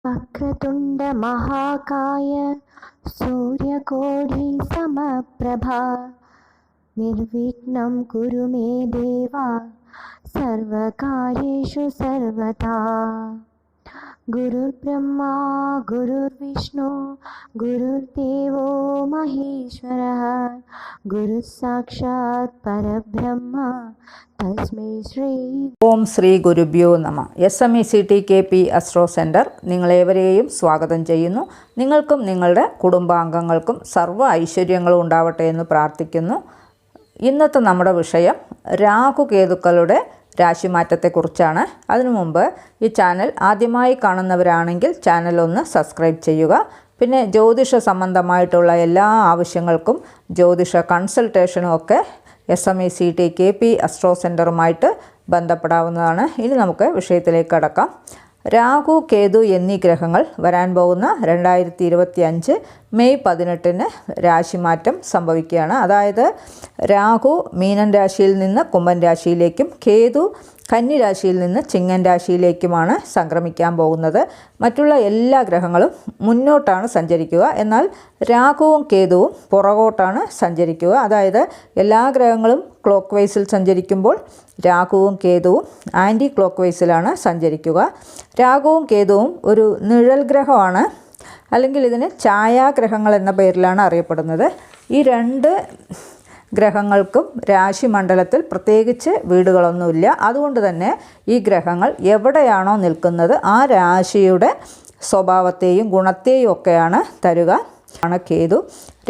वक्रतुण्ड महाकाय सूर्यकोटि समप्रभा निर्विघ्नं कुरु मे देवा सर्वकार्येषु सर्वदा। गुरुर्ब्रह्मा गुरुर्विष्णु गुरुर्देवो महेश्वरः गुरुः साक्षात् परब्रह्म തസ്മൈ ശ്രീ. ഓം ശ്രീ ഗുരുഭ്യോ നമ. SMECT-KP അസ്ട്രോ സെൻറ്റർ നിങ്ങളേവരെയും സ്വാഗതം ചെയ്യുന്നു. നിങ്ങൾക്കും നിങ്ങളുടെ കുടുംബാംഗങ്ങൾക്കും സർവ്വ ഐശ്വര്യങ്ങളും ഉണ്ടാവട്ടെ എന്ന് പ്രാർത്ഥിക്കുന്നു. ഇന്നത്തെ നമ്മുടെ വിഷയം രാഹുകേതുക്കളുടെ രാശിമാറ്റത്തെക്കുറിച്ചാണ്. അതിനു മുമ്പ് ഈ ചാനൽ ആദ്യമായി കാണുന്നവരാണെങ്കിൽ ചാനൽ ഒന്ന് സബ്സ്ക്രൈബ് ചെയ്യുക. പിന്നെ ജ്യോതിഷ സംബന്ധമായിട്ടുള്ള എല്ലാ ആവശ്യങ്ങൾക്കും ജ്യോതിഷ കൺസൾട്ടേഷനും ഒക്കെ SMECT-KP അസ്ട്രോ സെൻറ്ററുമായിട്ട് ബന്ധപ്പെടാവുന്നതാണ്. ഇനി നമുക്ക് വിഷയത്തിലേക്ക് കടക്കാം. രാഹു, കേതു എന്നീ ഗ്രഹങ്ങൾ വരാൻ പോകുന്ന 2025 മെയ് 18 രാശിമാറ്റം സംഭവിക്കുകയാണ്. അതായത് രാഹു മീനൻ രാശിയിൽ നിന്ന് കുംഭൻ രാശിയിലേക്കും കേതു കന്നി രാശിയിൽ നിന്ന് ചിങ്ങൻ രാശിയിലേക്കുമാണ് സംക്രമിക്കാൻ പോകുന്നത്. മറ്റുള്ള എല്ലാ ഗ്രഹങ്ങളും മുന്നോട്ടാണ് സഞ്ചരിക്കുക, എന്നാൽ രാഹുവും കേതുവും പുറകോട്ടാണ് സഞ്ചരിക്കുക. അതായത് എല്ലാ ഗ്രഹങ്ങളും ക്ലോക്ക് വൈസിൽ സഞ്ചരിക്കുമ്പോൾ രാഹുവും കേതുവും ആൻറ്റി ക്ലോക്ക് വൈസിലാണ് സഞ്ചരിക്കുക. രാഹുവും കേതുവും ഒരു നിഴൽ ഗ്രഹമാണ്, അല്ലെങ്കിൽ ഇതിന് ഛായാഗ്രഹങ്ങൾ എന്ന പേരിലാണ് അറിയപ്പെടുന്നത്. ഈ രണ്ട് ഗ്രഹങ്ങൾക്കും രാശിമണ്ഡലത്തിൽ പ്രത്യേകിച്ച് വീടുകളൊന്നുമില്ല. അതുകൊണ്ട് തന്നെ ഈ ഗ്രഹങ്ങൾ എവിടെയാണോ നിൽക്കുന്നത് ആ രാശിയുടെ സ്വഭാവത്തെയും ഗുണത്തെയും ഒക്കെയാണ് തരുക. ആണ് കേതു.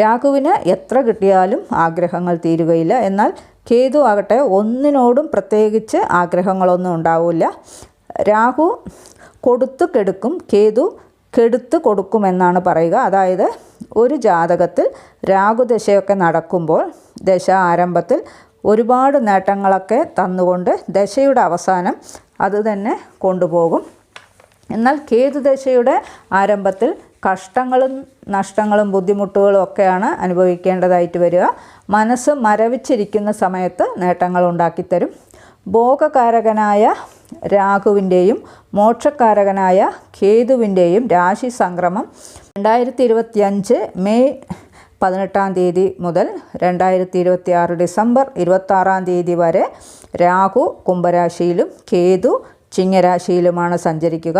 രാഹുവിന് എത്ര കിട്ടിയാലും ആഗ്രഹങ്ങൾ തീരുകയില്ല. എന്നാൽ കേതു ആകട്ടെ ഒന്നിനോടും പ്രത്യേകിച്ച് ആഗ്രഹങ്ങളൊന്നും ഉണ്ടാവില്ല. രാഹു കൊടുത്തു കെടുക്കും, കേതു കെടുത്ത് കൊടുക്കുമെന്നാണ് പറയുക. അതായത് ഒരു ജാതകത്തിൽ രാഹുദശയൊക്കെ നടക്കുമ്പോൾ ദശ ആരംഭത്തിൽ ഒരുപാട് നേട്ടങ്ങളൊക്കെ തന്നുകൊണ്ട് ദശയുടെ അവസാനം അത് തന്നെ കൊണ്ടുപോകും. എന്നാൽ കേതുദശയുടെ ആരംഭത്തിൽ കഷ്ടങ്ങളും നഷ്ടങ്ങളും ബുദ്ധിമുട്ടുകളും ഒക്കെയാണ് അനുഭവിക്കേണ്ടതായിട്ട് വരിക. മനസ്സ് മരവിച്ചിരിക്കുന്ന സമയത്ത് നേട്ടങ്ങൾ ഉണ്ടാക്കിത്തരും. ഭോഗകാരകനായ രാഹുവിൻ്റെയും മോക്ഷക്കാരകനായ കേതുവിൻ്റെയും രാശി സംക്രമം 2025 മെയ് 18 മുതൽ 2026 ഡിസംബർ 26 വരെ രാഹു കുംഭരാശിയിലും കേതു ചിങ്ങരാശിയിലുമാണ് സഞ്ചരിക്കുക.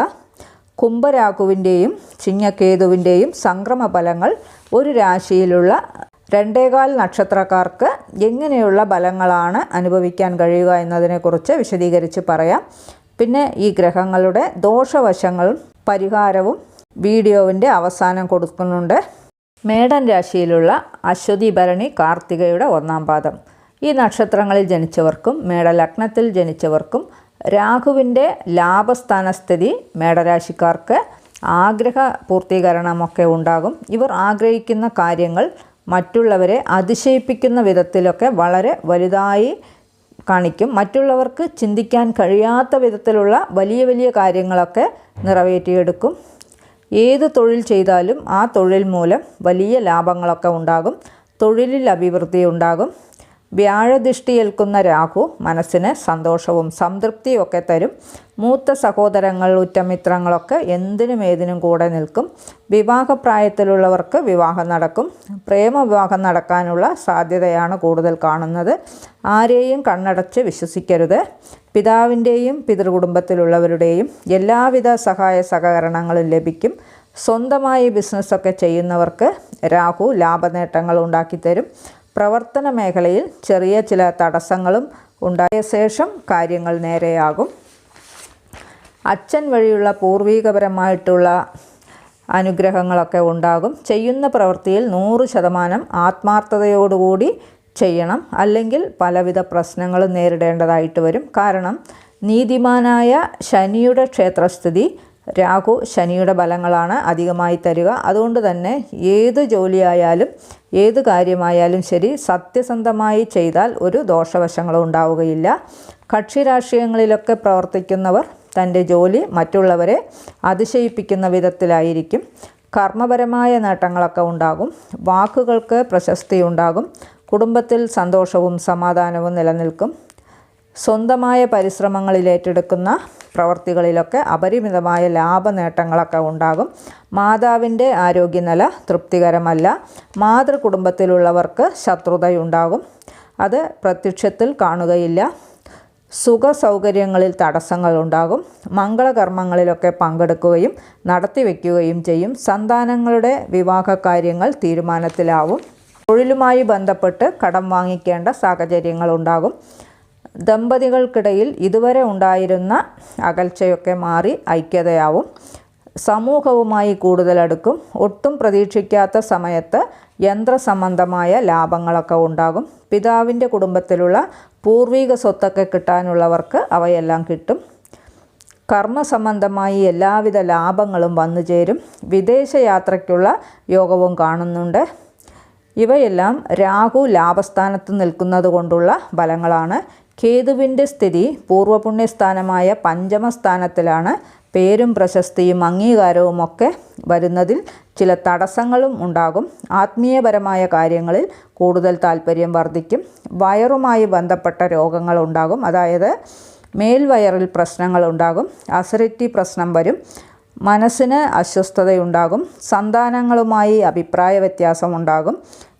കുംഭരാഹുവിൻ്റെയും ചിങ്ങക്കേതുവിൻ്റെയും സംക്രമ ഫലങ്ങൾ ഒരു രാശിയിലുള്ള 2.25 നക്ഷത്രക്കാർക്ക് എങ്ങനെയുള്ള ഫലങ്ങളാണ് അനുഭവിക്കാൻ കഴിയുക എന്നതിനെക്കുറിച്ച് വിശദീകരിച്ച് പറയാം. പിന്നെ ഈ ഗ്രഹങ്ങളുടെ ദോഷവശങ്ങളും പരിഹാരവും വീഡിയോവിൻ്റെ അവസാനം കൊടുക്കുന്നുണ്ട്. മേടൻ രാശിയിലുള്ള അശ്വതി, ഭരണി, കാർത്തികയുടെ 1-ാം പാദം ഈ നക്ഷത്രങ്ങളിൽ ജനിച്ചവർക്കും മേടലഗ്നത്തിൽ ജനിച്ചവർക്കും രാഹുവിൻ്റെ ലാഭസ്ഥാനസ്ഥിതി മേടരാശിക്കാർക്ക് ആഗ്രഹ പൂർത്തീകരണമൊക്കെ ഉണ്ടാകും. ഇവർ ആഗ്രഹിക്കുന്ന കാര്യങ്ങൾ മറ്റുള്ളവരെ അതിശയിപ്പിക്കുന്ന വിധത്തിലൊക്കെ വളരെ വലുതായി കാണിക്കും. മറ്റുള്ളവർക്ക് ചിന്തിക്കാൻ കഴിയാത്ത വിധത്തിലുള്ള വലിയ വലിയ കാര്യങ്ങളൊക്കെ നിറവേറ്റിയെടുക്കും. ഏത് തൊഴിൽ ചെയ്താലും ആ തൊഴിൽ മൂലം വലിയ ലാഭങ്ങളൊക്കെ ഉണ്ടാകും. തൊഴിലിൽ അഭിവൃദ്ധി ഉണ്ടാകും. വ്യാഴദൃഷ്ടി ഏൽക്കുന്ന രാഹു മനസ്സിന് സന്തോഷവും സംതൃപ്തിയും ഒക്കെ തരും. മൂത്ത സഹോദരങ്ങൾ, ഉറ്റമിത്രങ്ങളൊക്കെ എന്തിനും ഏതിനും കൂടെ നിൽക്കും. വിവാഹപ്രായത്തിലുള്ളവർക്ക് വിവാഹം നടക്കും. പ്രേമവിവാഹം നടക്കാനുള്ള സാധ്യതയാണ് കൂടുതൽ കാണുന്നത്. ആരെയും കണ്ണടച്ച് വിശ്വസിക്കരുത്. പിതാവിൻ്റെയും പിതൃകുടുംബത്തിലുള്ളവരുടെയും എല്ലാവിധ സഹായ സഹകരണങ്ങളും ലഭിക്കും. സ്വന്തമായി ബിസിനസ്സൊക്കെ ചെയ്യുന്നവർക്ക് രാഹു ലാഭനേട്ടങ്ങൾ ഉണ്ടാക്കിത്തരും. പ്രവർത്തന മേഖലയിൽ ചെറിയ ചില തടസ്സങ്ങളും ഉണ്ടായ ശേഷം കാര്യങ്ങൾ നേരെയാകും. അച്ഛൻ വഴിയുള്ള പൂർവികപരമായിട്ടുള്ള അനുഗ്രഹങ്ങളൊക്കെ ഉണ്ടാകും. ചെയ്യുന്ന പ്രവൃത്തിയിൽ 100% ആത്മാർത്ഥതയോടുകൂടി ചെയ്യണം, അല്ലെങ്കിൽ പലവിധ പ്രശ്നങ്ങളും നേരിടേണ്ടതായിട്ട് വരും. കാരണം നീതിമാനായ ശനിയുടെ ക്ഷേത്രസ്ഥിതി രാഹു ശനിയുടെ ബലങ്ങളാണ് അധികമായി തരിക. അതുകൊണ്ട് തന്നെ ഏത് ജോലിയായാലും ഏത് കാര്യമായാലും ശരി സത്യസന്ധമായി ചെയ്താൽ ഒരു ദോഷവശങ്ങളും ഉണ്ടാവുകയില്ല. കക്ഷി രാഷ്ട്രീയങ്ങളിലൊക്കെ പ്രവർത്തിക്കുന്നവർ തൻ്റെ ജോലി മറ്റുള്ളവരെ അതിശയിപ്പിക്കുന്ന വിധത്തിലായിരിക്കും. കർമ്മപരമായ നേട്ടങ്ങളൊക്കെ ഉണ്ടാകും. വാക്കുകൾക്ക് പ്രശസ്തി ഉണ്ടാകും. കുടുംബത്തിൽ സന്തോഷവും സമാധാനവും നിലനിൽക്കും. സ്വന്തമായ പരിശ്രമങ്ങളിൽ ഏറ്റെടുക്കുന്ന പ്രവർത്തികളിലൊക്കെ അപരിമിതമായ ലാഭനേട്ടങ്ങളൊക്കെ ഉണ്ടാകും. മാതാവിൻ്റെ ആരോഗ്യനില തൃപ്തികരമല്ല. മാതൃകുടുംബത്തിലുള്ളവർക്ക് ശത്രുതയുണ്ടാകും. അത് പ്രത്യക്ഷത്തിൽ കാണുകയില്ല. സുഖ സൗകര്യങ്ങളിൽ തടസ്സങ്ങളുണ്ടാകും. മംഗളകർമ്മങ്ങളിലൊക്കെ പങ്കെടുക്കുകയും നടത്തിവെക്കുകയും ചെയ്യും. സന്താനങ്ങളുടെ വിവാഹ കാര്യങ്ങൾ തീരുമാനത്തിലാവും. തൊഴിലുമായി ബന്ധപ്പെട്ട് കടം വാങ്ങിക്കേണ്ട സാഹചര്യങ്ങളുണ്ടാകും. ദമ്പതികൾക്കിടയിൽ ഇതുവരെ ഉണ്ടായിരുന്ന അകൽച്ചയൊക്കെ മാറി ഐക്യതയാവും. സമൂഹവുമായി കൂടുതൽ അടുക്കും. ഒട്ടും പ്രതീക്ഷിക്കാത്ത സമയത്ത് യന്ത്രസംബന്ധമായ ലാഭങ്ങളൊക്കെ ഉണ്ടാകും. പിതാവിൻ്റെ കുടുംബത്തിലുള്ള പൂർവിക സ്വത്തൊക്കെ കിട്ടാനുള്ളവർക്ക് അവയെല്ലാം കിട്ടും. കർമ്മസംബന്ധമായി എല്ലാവിധ ലാഭങ്ങളും വന്നു ചേരും. വിദേശയാത്രയ്ക്കുള്ള യോഗവും കാണുന്നുണ്ട്. ഇവയെല്ലാം രാഹു ലാഭസ്ഥാനത്ത് നിൽക്കുന്നത് കൊണ്ടുള്ള ഫലങ്ങളാണ്. കേതുവിൻ്റെ സ്ഥിതി പൂർവ്വപുണ്യസ്ഥാനമായ പഞ്ചമസ്ഥാനത്തിലാണ്. പേരും പ്രശസ്തിയും അംഗീകാരവുമൊക്കെ വരുന്നതിൽ ചില തടസ്സങ്ങളും ഉണ്ടാകും. ആത്മീയപരമായ കാര്യങ്ങളിൽ കൂടുതൽ താല്പര്യം വർദ്ധിക്കും. വയറുമായി ബന്ധപ്പെട്ട രോഗങ്ങളുണ്ടാകും. അതായത് മേൽവയറിൽ പ്രശ്നങ്ങളുണ്ടാകും. അസിഡിറ്റി പ്രശ്നം വരും. മനസ്സിന് അസ്വസ്ഥതയുണ്ടാകും. സന്താനങ്ങളുമായി അഭിപ്രായ വ്യത്യാസമുണ്ടാകും.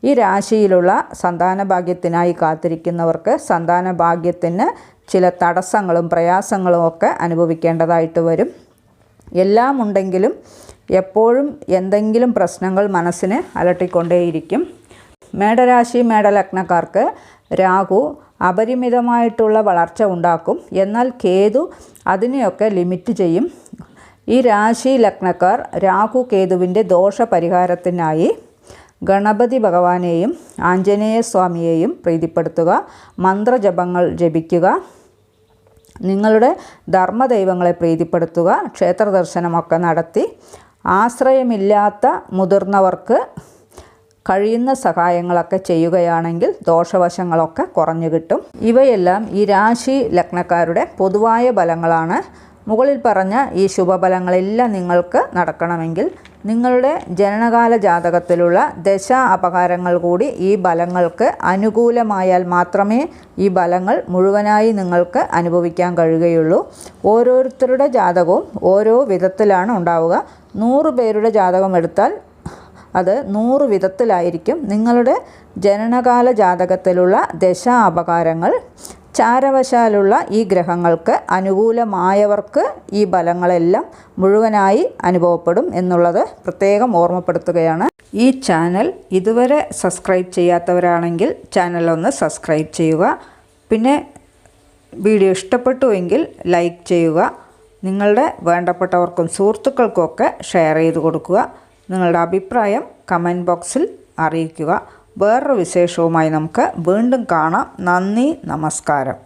ഈ രാശിയിലുള്ള സന്താനഭാഗ്യത്തിനായി കാത്തിരിക്കുന്നവർക്ക് സന്താനഭാഗ്യത്തിന് ചില തടസ്സങ്ങളും പ്രയാസങ്ങളും ഒക്കെ അനുഭവിക്കേണ്ടതായിട്ട് വരും. എല്ലാം ഉണ്ടെങ്കിലും എപ്പോഴും എന്തെങ്കിലും പ്രശ്നങ്ങൾ മനസ്സിനെ അലട്ടിക്കൊണ്ടേയിരിക്കും. മേടരാശി മേടലഗ്നക്കാർക്ക് രാഹു അപരിമിതമായിട്ടുള്ള വളർച്ച ഉണ്ടാക്കും. എന്നാൽ കേതു അതിനെയൊക്കെ ലിമിറ്റ് ചെയ്യും. ഈ രാശി ലഗ്നക്കാർ രാഹു കേതുവിൻ്റെ ദോഷപരിഹാരത്തിനായി ഗണപതി ഭഗവാനെയും ആഞ്ജനേയ സ്വാമിയെയും പ്രീതിപ്പെടുത്തുക. മന്ത്രജപങ്ങൾ ജപിക്കുക. നിങ്ങളുടെ ധർമ്മദൈവങ്ങളെ പ്രീതിപ്പെടുത്തുക. ക്ഷേത്ര ദർശനമൊക്കെ നടത്തി ആശ്രയമില്ലാത്ത മുതിർന്നവർക്ക് കഴിയുന്ന സഹായങ്ങളൊക്കെ ചെയ്യുകയാണെങ്കിൽ ദോഷവശങ്ങളൊക്കെ കുറഞ്ഞു കിട്ടും. ഇവയെല്ലാം ഈ രാശി ലഗ്നക്കാരുടെ പൊതുവായ ഫലങ്ങളാണ്. മുകളിൽ പറഞ്ഞ ഈ ശുഭഫലങ്ങളെല്ലാം നിങ്ങൾക്ക് നടക്കണമെങ്കിൽ നിങ്ങളുടെ ജനനകാല ജാതകത്തിലുള്ള ദശ അപകാരങ്ങൾ കൂടി ഈ ഫലങ്ങൾക്ക് അനുകൂലമായാൽ മാത്രമേ ഈ ഫലങ്ങൾ മുഴുവനായി നിങ്ങൾക്ക് അനുഭവിക്കാൻ കഴിയുകയുള്ളൂ. ഓരോരുത്തരുടെ ജാതകവും ഓരോ വിധത്തിലാണ് ഉണ്ടാവുക. 100 പേരുടെ ജാതകം എടുത്താൽ അത് 100 വിധത്തിലായിരിക്കും. നിങ്ങളുടെ ജനനകാല ജാതകത്തിലുള്ള ദശ അപകാരങ്ങൾ ചാരവശാലുള്ള ഈ ഗ്രഹങ്ങൾക്ക് അനുകൂലമായവർക്ക് ഈ ഫലങ്ങളെല്ലാം മുഴുവനായി അനുഭവപ്പെടും എന്നുള്ളത് പ്രത്യേകം ഓർമ്മപ്പെടുത്തുകയാണ്. ഈ ചാനൽ ഇതുവരെ സബ്സ്ക്രൈബ് ചെയ്യാത്തവരാണെങ്കിൽ ചാനലൊന്ന് സബ്സ്ക്രൈബ് ചെയ്യുക. പിന്നെ വീഡിയോ ഇഷ്ടപ്പെട്ടുവെങ്കിൽ ലൈക്ക് ചെയ്യുക. നിങ്ങളുടെ വേണ്ടപ്പെട്ടവർക്കും സുഹൃത്തുക്കൾക്കുമൊക്കെ ഷെയർ ചെയ്ത് കൊടുക്കുക. നിങ്ങളുടെ അഭിപ്രായം കമൻറ്റ് ബോക്സിൽ അറിയിക്കുക. വേറൊരു വിശേഷവുമായി നമുക്ക് വീണ്ടും കാണാം. നന്ദി, നമസ്കാരം.